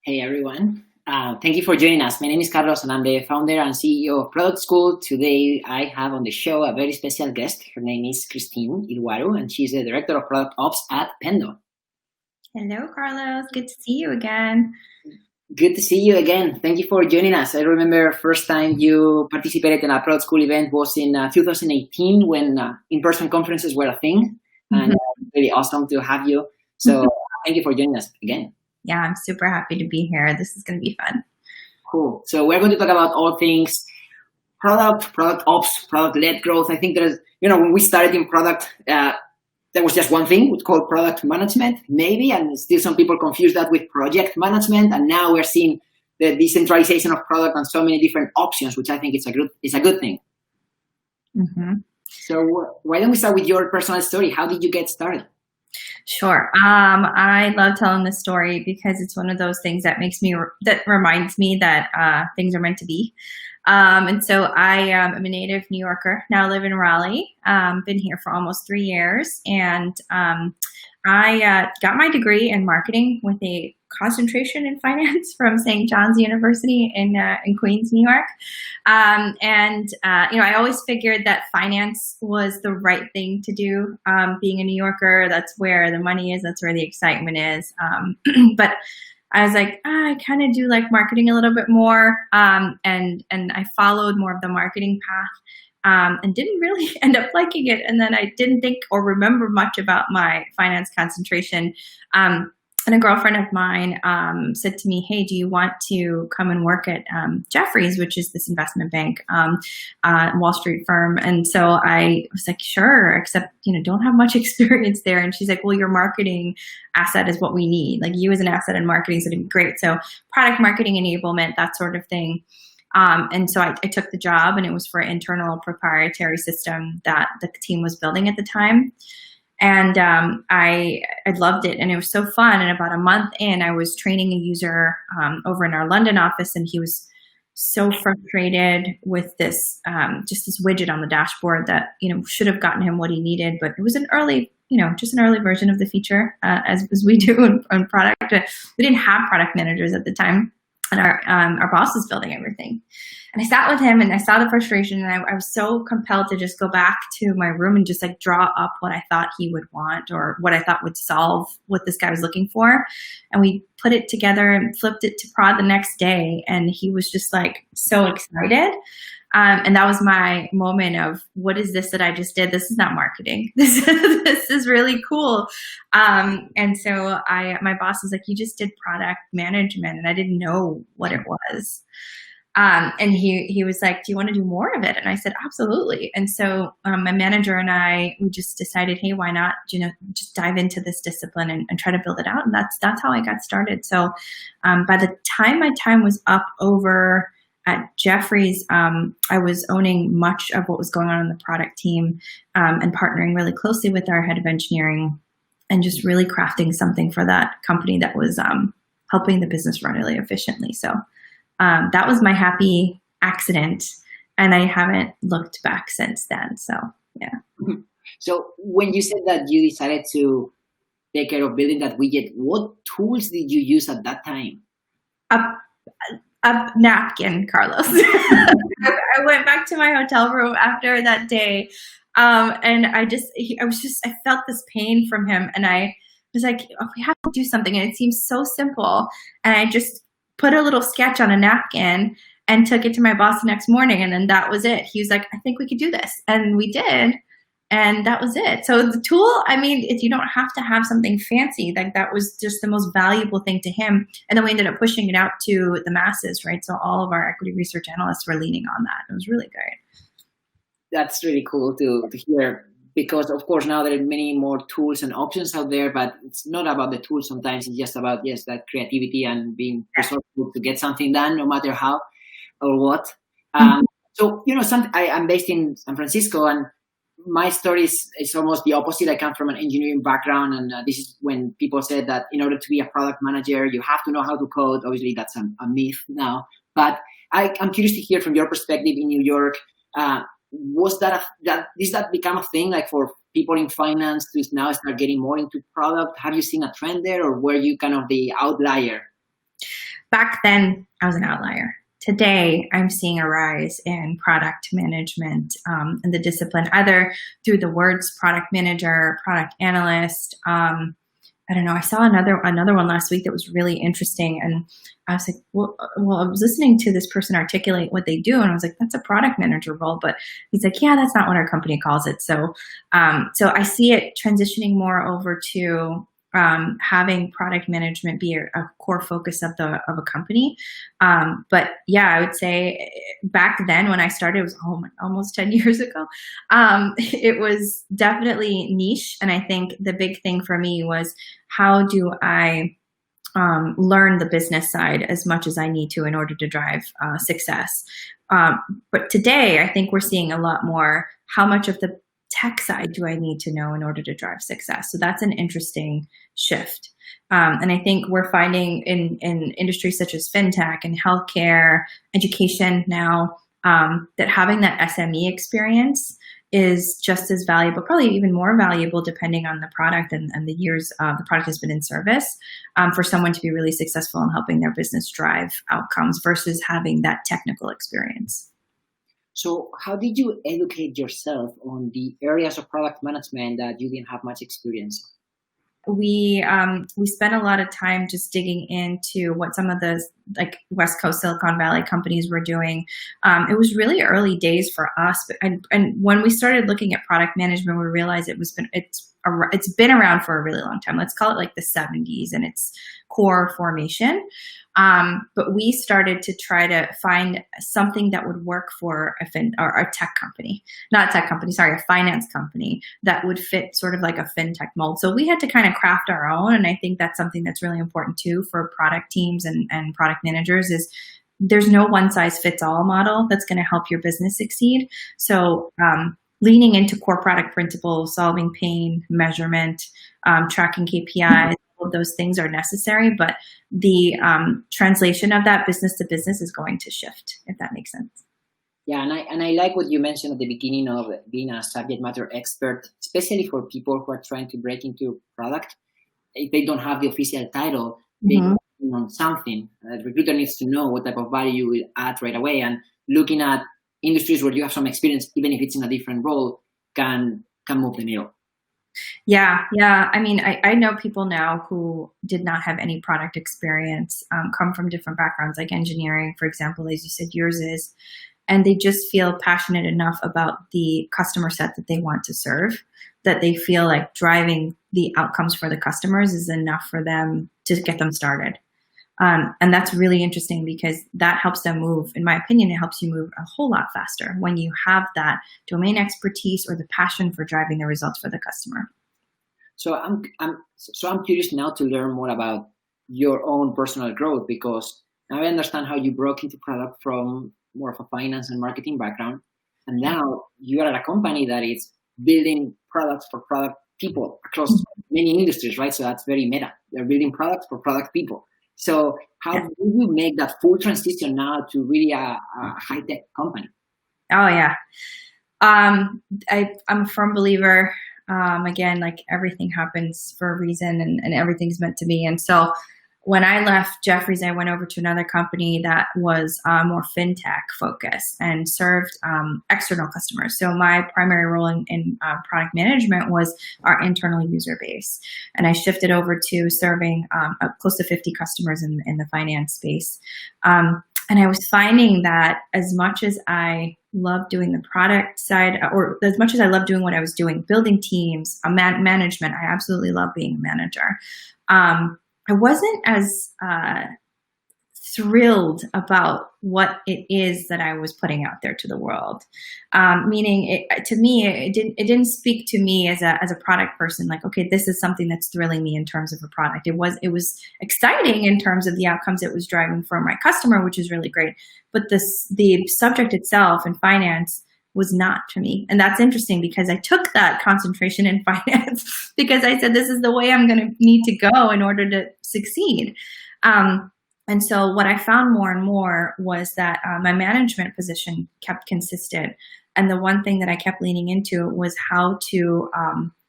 Hey everyone. Thank you for joining us. My name is Carlos and I'm the founder and CEO of Product School. Today I have on the show a very special guest. Her name is Christine Itwaru and she's the Director of Product Ops at Pendo. Hello, Carlos. Good to see you again. Good to see you again. Thank you for joining us. I remember first time you participated in a Product School event was in 2018 when in-person conferences were a thing. And really awesome to have you. So thank you for joining us again. Yeah, I'm super happy to be here. This is going to be fun. Cool. So we're going to talk about all things product ops, product-led growth. I think there's, when we started in product, there was just one thing, it's called product management, maybe, and still some people confuse that with project management. And now we're seeing the decentralization of product and so many different options, which I think is a good thing. So why don't we start with your personal story? How did you get started? Sure. I love telling this story because it's one of those things that reminds me that things are meant to be. And so I am a native New Yorker, now live in Raleigh, been here for almost 3 years. And I got my degree in marketing with a concentration in finance from St. John's University in Queens, New York. I always figured that finance was the right thing to do. Being a New Yorker, that's where the money is, that's where the excitement is. But I was like, I kind of do like marketing a little bit more. And I followed more of the marketing path. And didn't really end up liking it. And then I didn't think or remember much about my finance concentration. And a girlfriend of mine said to me, hey, do you want to come and work at Jefferies, which is this investment bank, Wall Street firm? And so I was like, sure, except, don't have much experience there. And she's like, well, your marketing asset is what we need. Like you as an asset in marketing, so it'd be great. So product marketing enablement, that sort of thing. And so I took the job, and it was for an internal proprietary system that the team was building at the time. And I loved it, and it was so fun. And about a month in, I was training a user over in our London office, and he was so frustrated with this just this widget on the dashboard that should have gotten him what he needed, but it was an early version of the feature, as we do in product. We didn't have product managers at the time. And our boss was building everything. And I sat with him and I saw the frustration, and I was so compelled to just go back to my room and just like draw up what I thought he would want or what I thought would solve what this guy was looking for. And we put it together and flipped it to prod the next day. And he was just like so excited. And that was my moment of, what is this that I just did? This is not marketing. This is really cool. And so my boss was like, you just did product management. And I didn't know what it was. And he was like, do you want to do more of it? And I said, absolutely. And so my manager and we just decided, hey, why not, just dive into this discipline and try to build it out. And that's how I got started. So by the time my time was up over at Jefferies, I was owning much of what was going on in the product team and partnering really closely with our head of engineering and just really crafting something for that company that was helping the business run really efficiently. So that was my happy accident, and I haven't looked back since then. So, yeah. So when you said that you decided to take care of building that widget, what tools did you use at that time? A napkin, Carlos. I went back to my hotel room after that day, and I felt this pain from him, and I was like, oh, we have to do something, and it seems so simple, and I just put a little sketch on a napkin and took it to my boss the next morning, and then that was it. He was like, I think we could do this, and we did. And that was it. So the tool, if you don't have to have something fancy, like that was just the most valuable thing to him. And then we ended up pushing it out to the masses, right? So all of our equity research analysts were leaning on that. It was really great. That's really cool to hear, because of course now there are many more tools and options out there, but it's not about the tools. Sometimes it's just about, that creativity and being resourceful to get something done, no matter how or what. So, I'm based in San Francisco, and my story is almost the opposite. I come from an engineering background, and this is when people said that in order to be a product manager, you have to know how to code. Obviously, that's a myth now. But I'm curious to hear from your perspective in New York. Did that become a thing, like for people in finance to now start getting more into product? Have you seen a trend there, or were you kind of the outlier? back then I was an outlier. Today, I'm seeing a rise in product management and the discipline, either through the words product manager, product analyst. I don't know. I saw another one last week that was really interesting, and I was like, well, I was listening to this person articulate what they do, and I was like, that's a product manager role. But he's like, yeah, that's not what our company calls it. So I see it transitioning more over to having product management be a core focus of a company. But yeah, I would say back then when I started, it was almost 10 years ago. It was definitely niche. And I think the big thing for me was, how do I learn the business side as much as I need to in order to drive success? But today, I think we're seeing a lot more, how much of the tech side do I need to know in order to drive success? So that's an interesting shift. And I think we're finding in industries such as fintech and healthcare, education now, that having that SME experience is just as valuable, probably even more valuable depending on the product and the years the product has been in service, for someone to be really successful in helping their business drive outcomes versus having that technical experience. So how did you educate yourself on the areas of product management that you didn't have much experience? We spent a lot of time just digging into what some of the like West Coast Silicon Valley companies were doing. It was really early days for us, and when we started looking at product management, we realized it's been around for a really long time. Let's call it like the 70s and its core formation. But we started to try to find something that would work for a tech company, not a tech company, sorry, a finance company that would fit sort of like a fintech mold. So we had to kind of craft our own. And I think that's something that's really important too for product teams and product managers is there's no one size fits all model that's going to help your business succeed. So, leaning into core product principles, solving pain, measurement, tracking KPIs, all of those things are necessary, but the translation of that business to business is going to shift, if that makes sense. Yeah, and I like what you mentioned at the beginning of being a subject matter expert, especially for people who are trying to break into product. If they don't have the official title, they know on something. The recruiter needs to know what type of value you will add right away, and looking at industries where you have some experience, even if it's in a different role, can move the needle. Yeah. I mean, I know people now who did not have any product experience, come from different backgrounds, like engineering, for example, as you said, yours is, and they just feel passionate enough about the customer set that they want to serve, that they feel like driving the outcomes for the customers is enough for them to get them started. And that's really interesting because that helps them move. In my opinion, it helps you move a whole lot faster when you have that domain expertise or the passion for driving the results for the customer. So I'm curious now to learn more about your own personal growth, because now I understand how you broke into product from more of a finance and marketing background, and now you are at a company that is building products for product people across many industries, right? So that's very meta. They're building products for product people. So how do you make that full transition now to really a high-tech company? Oh, yeah. I'm a firm believer. Again, like everything happens for a reason and everything's meant to be. And so when I left Jefferies, I went over to another company that was more fintech focused and served external customers. So my primary role in product management was our internal user base. And I shifted over to serving close to 50 customers in the finance space. And I was finding that as much as I love doing the product side, or as much as I love doing what I was doing, building teams, management, I absolutely love being a manager. I wasn't as thrilled about what it is that I was putting out there to the world. Meaning, to me, it didn't speak to me as a product person. Like, okay, this is something that's thrilling me in terms of a product. It was exciting in terms of the outcomes it was driving for my customer, which is really great. But the subject itself in finance was not to me. And that's interesting because I took that concentration in finance because I said, this is the way I'm going to need to go in order to succeed. And so what I found more and more was that my management position kept consistent. And the one thing that I kept leaning into was how to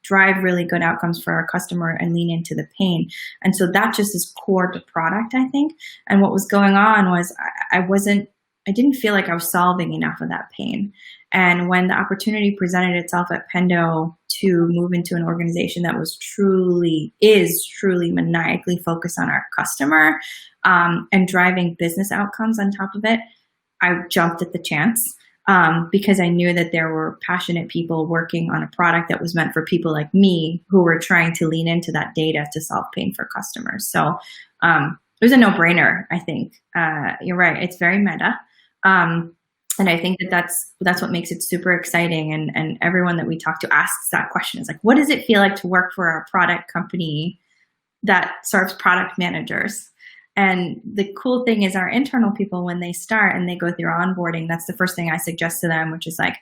drive really good outcomes for our customer and lean into the pain. And so that just is core to product, I think. And what was going on was I didn't feel like I was solving enough of that pain. And when the opportunity presented itself at Pendo to move into an organization that is truly maniacally focused on our customer, and driving business outcomes on top of it, I jumped at the chance, because I knew that there were passionate people working on a product that was meant for people like me who were trying to lean into that data to solve pain for customers. So it was a no-brainer, I think. You're right. It's very meta. And I think that that's what makes it super exciting. And everyone that we talk to asks that question. It's like, what does it feel like to work for a product company that serves product managers? And the cool thing is our internal people, when they start and they go through onboarding, that's the first thing I suggest to them, which is like,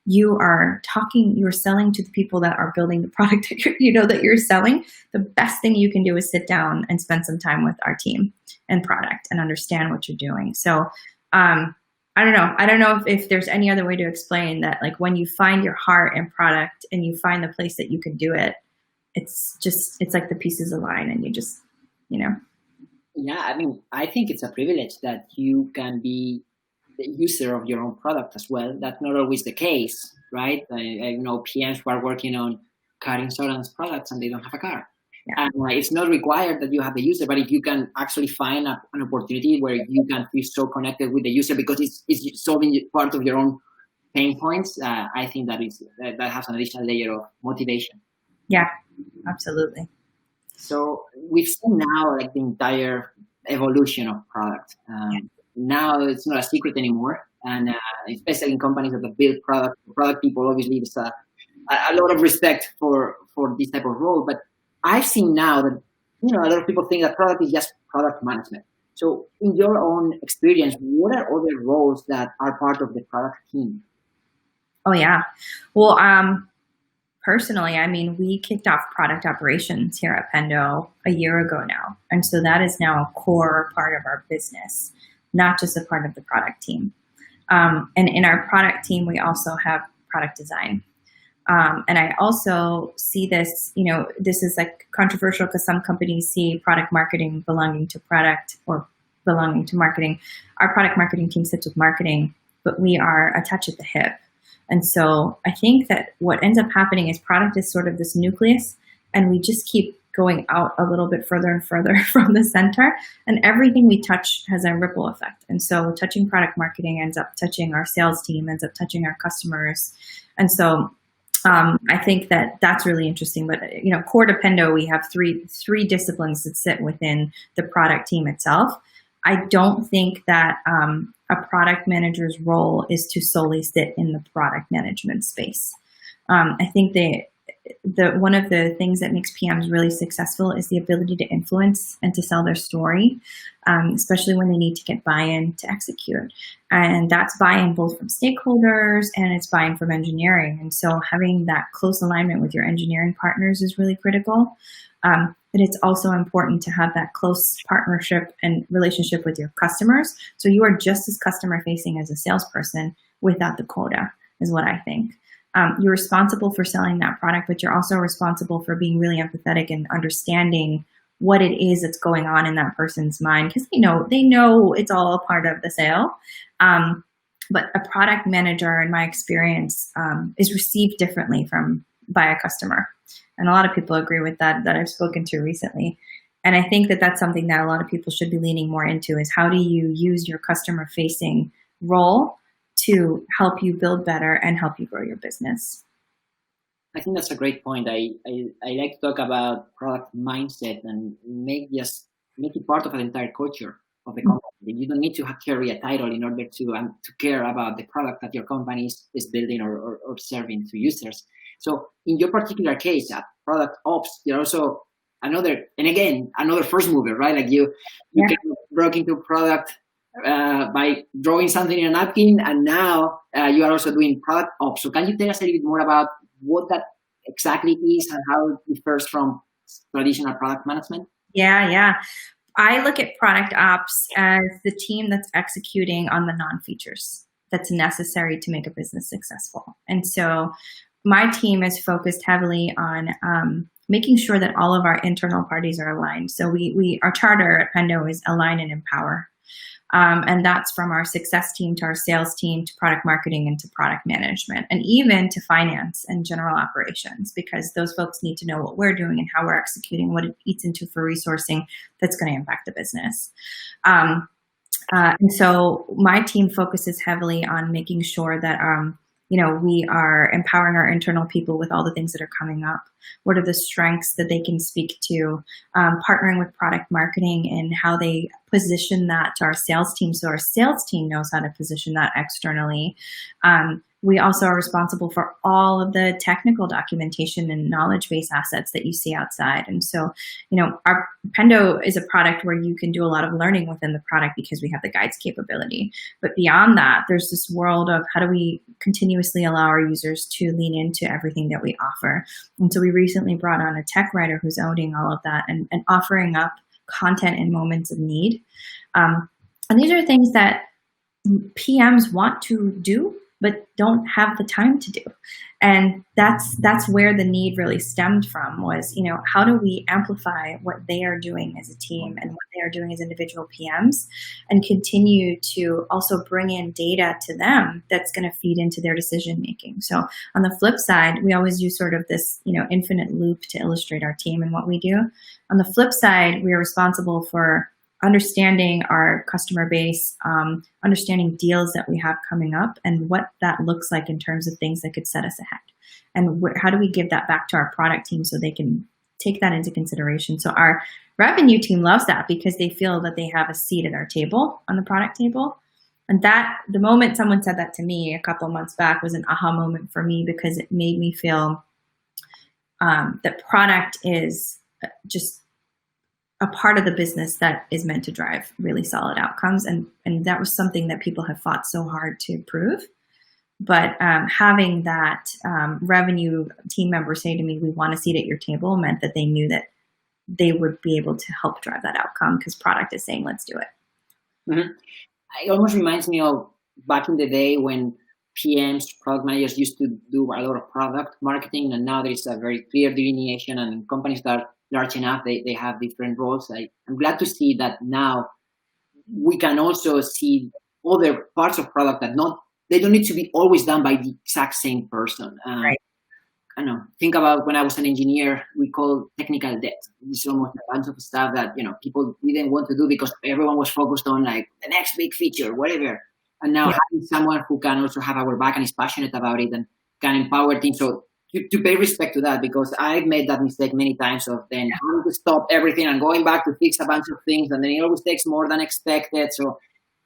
you're selling to the people that are building the product that you're selling. The best thing you can do is sit down and spend some time with our team and product and understand what you're doing. So, I don't know. I don't know if there's any other way to explain that. Like when you find your heart in product and you find the place that you can do it, it's like the pieces align and you just, Yeah, I mean, I think it's a privilege that you can be the user of your own product as well. That's not always the case, right? I know PMs who are working on car insurance products and they don't have a car. Yeah. And it's not required that you have the user, but if you can actually find an opportunity where you can feel so connected with the user because it's solving part of your own pain points, I think that has an additional layer of motivation. Yeah, absolutely. So we've seen now like the entire evolution of product. Now it's not a secret anymore, and especially in companies that build product people, obviously there's a lot of respect for this type of role. But I've seen now that a lot of people think that product is just product management. So in your own experience, what are other roles that are part of the product team? Oh yeah, well, personally, I mean, we kicked off product operations here at Pendo a year ago now. And so that is now a core part of our business, not just a part of the product team. And in our product team, we also have product design. And I also see this, this is like controversial because some companies see product marketing belonging to product or belonging to marketing. Our product marketing team sits with marketing, but we are attached at the hip. And so I think that what ends up happening is product is sort of this nucleus, and we just keep going out a little bit further and further from the center, and everything we touch has a ripple effect. And so touching product marketing ends up touching our sales team, ends up touching our customers. And so I think that that's really interesting. But, core to Pendo, we have three disciplines that sit within the product team itself. I don't think that a product manager's role is to solely sit in the product management space. I think one of the things that makes PMs really successful is the ability to influence and to sell their story, especially when they need to get buy-in to execute. And that's buy-in both from stakeholders and it's buy-in from engineering. And so having that close alignment with your engineering partners is really critical. But it's also important to have that close partnership and relationship with your customers. So you are just as customer facing as a salesperson without the quota, is what I think. You're responsible for selling that product, but you're also responsible for being really empathetic and understanding what it is that's going on in that person's mind, because they know it's all a part of the sale. But a product manager, in my experience, is received differently by a customer. And a lot of people agree with that I've spoken to recently. And I think that that's something that a lot of people should be leaning more into is how do you use your customer facing role to help you build better and help you grow your business. I think that's a great point. I like to talk about product mindset and make it part of an entire culture of the company. You don't need to carry a title in order to care about the product that your company is building or serving to users. So in your particular case, at product ops, you're also another first mover, right? Like you broke into product by drawing something in a napkin, and now you are also doing product ops. So can you tell us a little bit more about what that exactly is and how it differs from traditional product management? Yeah. I look at product ops as the team that's executing on the non-features that's necessary to make a business successful. And so my team is focused heavily on making sure that all of our internal parties are aligned. So our charter at Pendo is align and empower. And that's from our success team to our sales team to product marketing and to product management and even to finance and general operations, because those folks need to know what we're doing and how we're executing, what it eats into for resourcing that's going to impact the business. And so my team focuses heavily on making sure that we are empowering our internal people with all the things that are coming up. What are the strengths that they can speak to? Partnering with product marketing and how they position that to our sales team, so our sales team knows how to position that externally. We also are responsible for all of the technical documentation and knowledge base assets that you see outside. And so, our Pendo is a product where you can do a lot of learning within the product because we have the guides capability. But beyond that, there's this world of how do we continuously allow our users to lean into everything that we offer. And so we recently brought on a tech writer who's owning all of that and offering up content in moments of need. And these are things that PMs want to do, but don't have the time to do. And that's where the need really stemmed from was, how do we amplify what they are doing as a team and what they are doing as individual PMs and continue to also bring in data to them that's going to feed into their decision making. So on the flip side, we always use sort of this, infinite loop to illustrate our team and what we do. On the flip side, we are responsible for understanding our customer base, understanding deals that we have coming up and what that looks like in terms of things that could set us ahead. And how do we give that back to our product team so they can take that into consideration? So our revenue team loves that because they feel that they have a seat at our table, on the product table. And that the moment someone said that to me a couple of months back was an aha moment for me, because it made me feel that product is just a part of the business that is meant to drive really solid outcomes. And that was something that people have fought so hard to prove. But having that revenue team member say to me, we want a seat at your table, meant that they knew that they would be able to help drive that outcome because product is saying, let's do it. Mm-hmm. It almost reminds me of back in the day when PMs, product managers used to do a lot of product marketing, and now there is a very clear delineation, and in companies that are large enough, they have different roles. I'm glad to see that now we can also see other parts of product that they don't need to be always done by the exact same person. Right. I know. Think about when I was an engineer, we called technical debt. It's almost a bunch of stuff that people didn't want to do because everyone was focused on like the next big feature, whatever. And now having someone who can also have our back and is passionate about it and can empower teams. So to pay respect to that, because I've made that mistake many times of then having to stop everything and going back to fix a bunch of things, and then it always takes more than expected. So,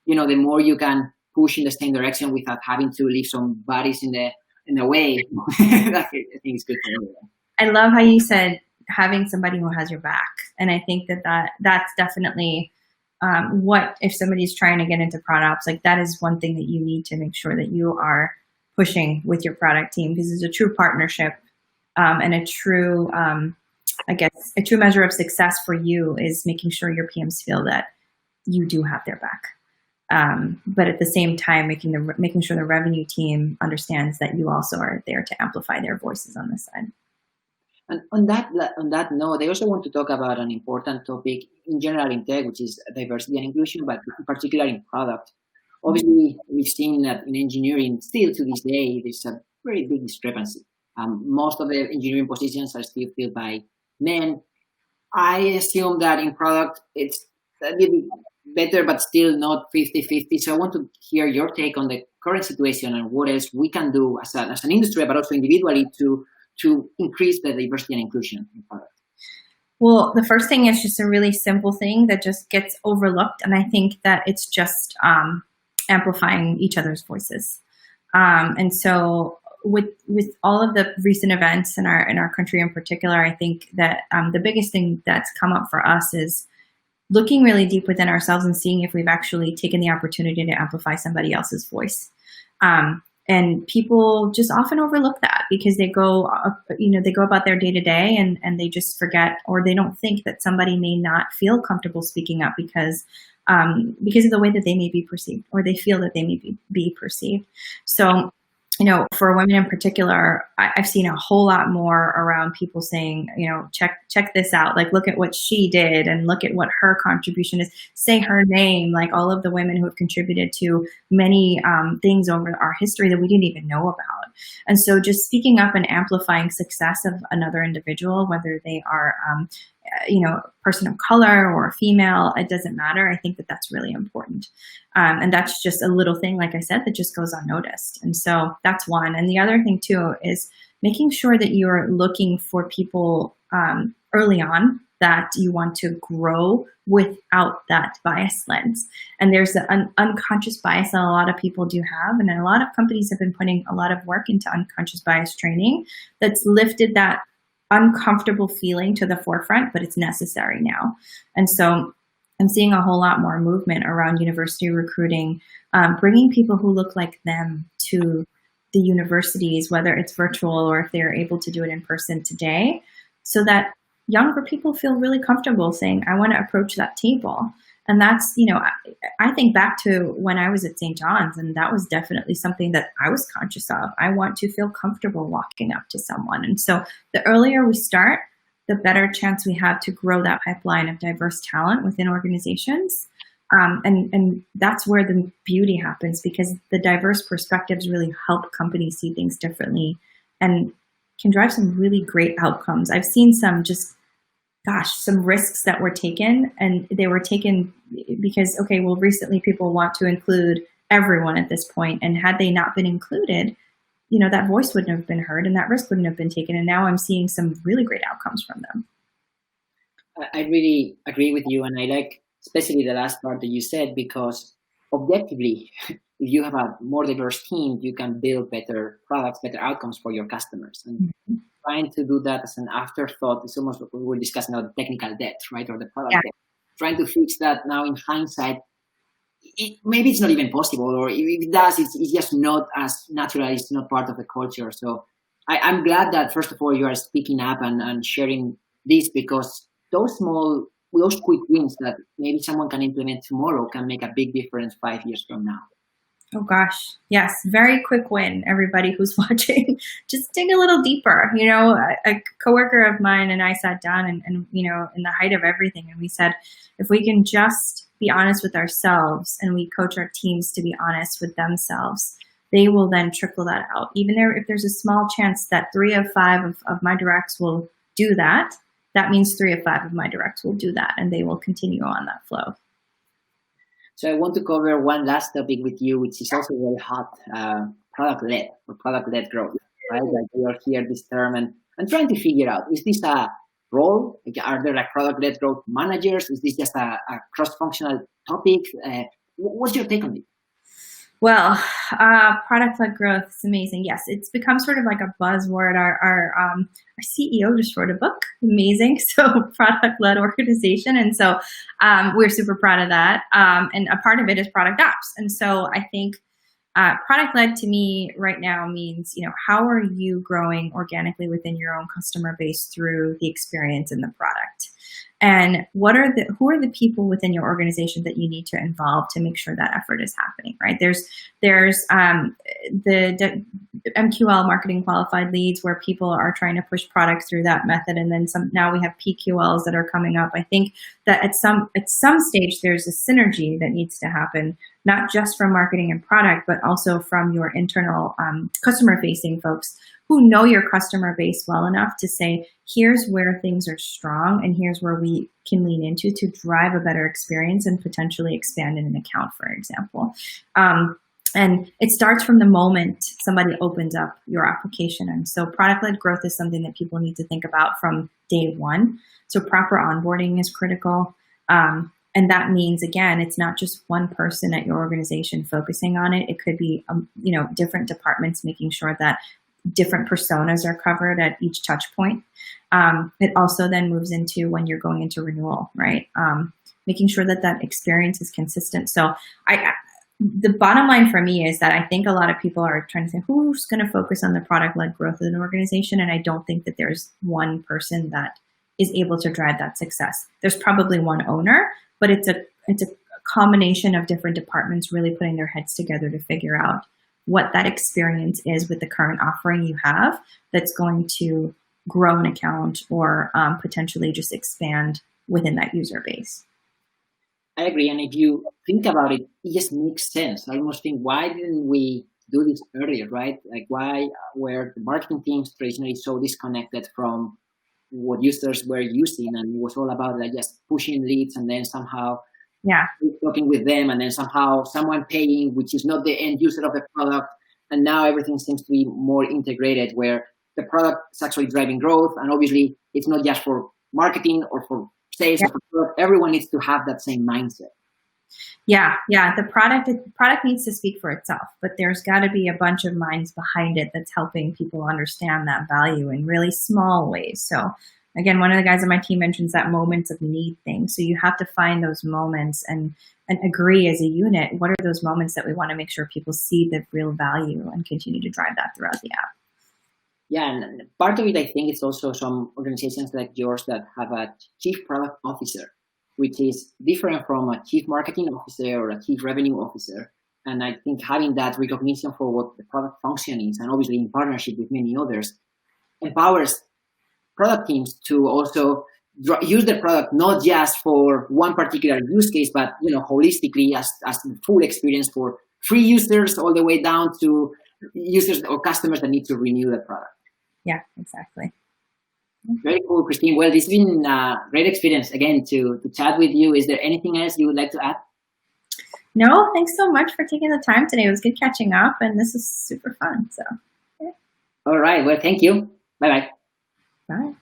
the more you can push in the same direction without having to leave some bodies in the way, I think it's good for everyone. I love how you said having somebody who has your back, and I think that's definitely what if somebody's trying to get into product ops, like that is one thing that you need to make sure that you are pushing with your product team, because it's a true partnership and a true, a true measure of success for you is making sure your PMs feel that you do have their back. But at the same time, making sure the revenue team understands that you also are there to amplify their voices on this side. And on that note, I also want to talk about an important topic in general in tech, which is diversity and inclusion, but in particular in product. Obviously, we've seen that in engineering, still to this day, there's a very big discrepancy. Most of the engineering positions are still filled by men. I assume that in product, it's a little better, but still not 50-50. So I want to hear your take on the current situation and what else we can do as an industry, but also individually to increase the diversity and inclusion in product. Well, the first thing is just a really simple thing that just gets overlooked. And I think that it's just amplifying each other's voices. And so with all of the recent events in our country in particular, I think that the biggest thing that's come up for us is looking really deep within ourselves and seeing if we've actually taken the opportunity to amplify somebody else's voice. And people just often overlook that because they go about their day to day and they just forget, or they don't think that somebody may not feel comfortable speaking up because of the way that they may be perceived, or they feel that they may be perceived. So for women in particular, I've seen a whole lot more around people saying, check this out. Like, look at what she did and look at what her contribution is. Say her name, like all of the women who have contributed to many things over our history that we didn't even know about. And so just speaking up and amplifying success of another individual, whether they are, a person of color or a female, it doesn't matter. I think that that's really important. And that's just a little thing, like I said, that just goes unnoticed. And so that's one. And the other thing too is making sure that you're looking for people early on that you want to grow without that bias lens. And there's an unconscious bias that a lot of people do have. And a lot of companies have been putting a lot of work into unconscious bias training that's lifted that uncomfortable feeling to the forefront, but it's necessary now. And so I'm seeing a whole lot more movement around university recruiting, bringing people who look like them to the universities, whether it's virtual or if they're able to do it in person today, so that younger people feel really comfortable saying, I want to approach that table. And that's, I think back to when I was at St. John's, and that was definitely something that I was conscious of. I want to feel comfortable walking up to someone. And so the earlier we start, the better chance we have to grow that pipeline of diverse talent within organizations. And that's where the beauty happens, because the diverse perspectives really help companies see things differently and can drive some really great outcomes. I've seen some risks that were taken, and they were taken because, recently people want to include everyone at this point. And had they not been included, that voice wouldn't have been heard and that risk wouldn't have been taken. And now I'm seeing some really great outcomes from them. I really agree with you. And I like especially the last part that you said, because objectively, if you have a more diverse team, you can build better products, better outcomes for your customers. And trying to do that as an afterthought is almost what we were discussing about the technical debt, right? Or the product debt. Trying to fix that now in hindsight, maybe it's not even possible, or if it does, it's just not as natural. It's not part of the culture. So I'm glad that, first of all, you are speaking up and sharing this, because those quick wins that maybe someone can implement tomorrow can make a big difference 5 years from now. Oh gosh, yes, very quick win. Everybody who's watching, just dig a little deeper. A coworker of mine and I sat down and in the height of everything, and we said, if we can just be honest with ourselves and we coach our teams to be honest with themselves, they will then trickle that out. Even if there's a small chance that 3 of 5 of my directs will do that, that means 3 of 5 of my directs will do that, and they will continue on that flow. So I want to cover one last topic with you, which is also very hot, product-led or product-led growth, right? Like we are here this term and trying to figure out, is this a role? Are there like product-led growth managers? Is this just a cross-functional topic? What's your take on it? Well, product-led growth is amazing. Yes, it's become sort of like a buzzword. Our CEO just wrote a book, amazing. So product-led organization. And so we're super proud of that. And a part of it is product ops. And so I think product-led to me right now means, how are you growing organically within your own customer base through the experience in the product? And who are the people within your organization that you need to involve to make sure that effort is happening, right? There's the MQL, marketing qualified leads, where people are trying to push product through that method, and then now we have PQLs that are coming up. I think that at some stage there's a synergy that needs to happen, not just from marketing and product, but also from your internal customer-facing folks who know your customer base well enough to say, here's where things are strong and here's where we can lean into to drive a better experience and potentially expand in an account, for example. And it starts from the moment somebody opens up your application. And so product-led growth is something that people need to think about from day one. So proper onboarding is critical. And that means, again, it's not just one person at your organization focusing on it. It could be, different departments making sure that different personas are covered at each touch point. It also then moves into when you're going into renewal, right? Making sure that experience is consistent. So the bottom line for me is that I think a lot of people are trying to say, who's going to focus on the product-led growth of an organization? And I don't think that there's one person that is able to drive that success. There's probably one owner, but it's a combination of different departments really putting their heads together to figure out what that experience is with the current offering you have that's going to grow an account or potentially just expand within that user base. I agree. And if you think about it, it just makes sense. I almost think, why didn't we do this earlier, right? Like, why were the marketing teams traditionally so disconnected from what users were using? And it was all about like just pushing leads and then somehow talking with them and then somehow someone paying, which is not the end user of the product. And now everything seems to be more integrated where the product is actually driving growth. And obviously it's not just for marketing or for sales or for product. Everyone needs to have that same mindset. Yeah. The product needs to speak for itself, but there's got to be a bunch of minds behind it that's helping people understand that value in really small ways. So again, one of the guys on my team mentions that moments of need thing. So you have to find those moments and agree as a unit, what are those moments that we want to make sure people see the real value and continue to drive that throughout the app. Yeah, and part of it, I think, it's also some organizations like yours that have a chief product officer, which is different from a chief marketing officer or a chief revenue officer. And I think having that recognition for what the product function is, and obviously in partnership with many others, empowers product teams to also use the product not just for one particular use case, but holistically as the full experience for free users all the way down to users or customers that need to renew the product. Yeah, exactly. Very cool, Christine. Well, this has been a great experience again to chat with you. Is there anything else you would like to add? No, thanks so much for taking the time today. It was good catching up, and this is super fun. So, All right. Well, thank you. Bye-bye. Bye.